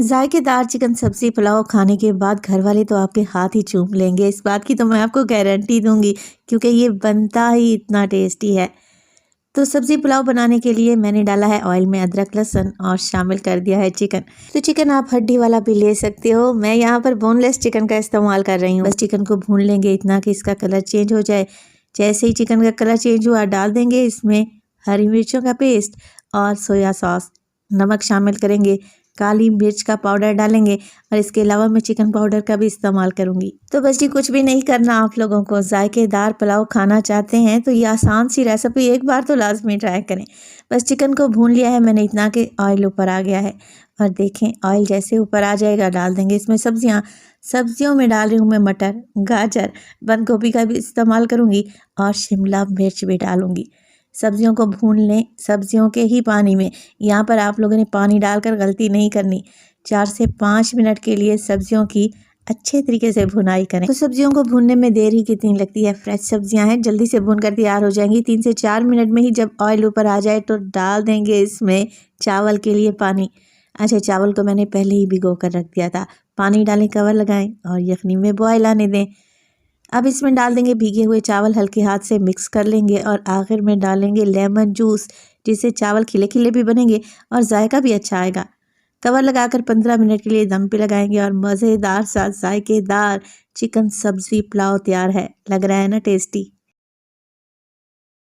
जायकेदार chicken सब्जी पुलाव खाने के बाद घर वाले तो आपके हाथ ही चूम लेंगे, इस बात की तो मैं आपको गारंटी दूंगी क्योंकि ये बनता ही इतना टेस्टी है। तो सब्जी पुलाव बनाने के लिए मैंने डाला है ऑयल में अदरक लहसुन और शामिल कर दिया है चिकन। तो चिकन आप हड्डी वाला भी ले सकते हो, मैं यहाँ पर बोनलेस चिकन का इस्तेमाल कर रही हूँ। बस चिकन को भून लेंगे इतना कि इसका कलर चेंज हो जाए। जैसे ही चिकन का कलर चेंज हुआ डाल देंगे इसमें हरी मिर्चों का पेस्ट और सोया सॉस, नमक शामिल करेंगे, काली मिर्च का पाउडर डालेंगे और इसके अलावा मैं चिकन पाउडर का भी इस्तेमाल करूंगी। तो बस जी कुछ भी नहीं करना, आप लोगों को जायकेदार पुलाव खाना चाहते हैं तो ये आसान सी रेसिपी एक बार तो लाजमी ट्राई करें। बस चिकन को भून लिया है मैंने इतना कि ऑयल ऊपर आ गया है और देखें ऑयल जैसे ऊपर आ जाएगा डाल देंगे इसमें सब्जियां। सब्जियों में डाल रही हूँ मैं मटर, गाजर, बंद गोभी का भी इस्तेमाल करूँगी और शिमला मिर्च भी डालूँगी। सब्जियों को भून लें सब्जियों के ही पानी में। यहाँ पर आप लोगों ने पानी डालकर गलती नहीं करनी। 4 से 5 मिनट के लिए सब्जियों की अच्छे तरीके से भुनाई करें। तो सब्जियों को भूनने में देर ही कितनी लगती है, फ्रेश सब्जियां हैं जल्दी से भूनकर तैयार हो जाएंगी। 3 से 4 मिनट में ही जब ऑयल ऊपर आ जाए तो डाल देंगे इसमें चावल के लिए पानी। अच्छा, चावल को मैंने पहले ही भिगो कर रख दिया था। पानी डालें, कवर लगाएं और यखनी में बॉयल आने दें। अब इसमें डाल देंगे भीगे हुए चावल, हल्के हाथ से मिक्स कर लेंगे और आखिर में डालेंगे लेमन जूस, जिससे चावल खिले खिले भी बनेंगे और जायका भी अच्छा आएगा। कवर लगाकर 15 मिनट के लिए दम पे लगाएंगे और मज़ेदार सा जायकेदार चिकन सब्जी पुलाव तैयार है। लग रहा है ना टेस्टी।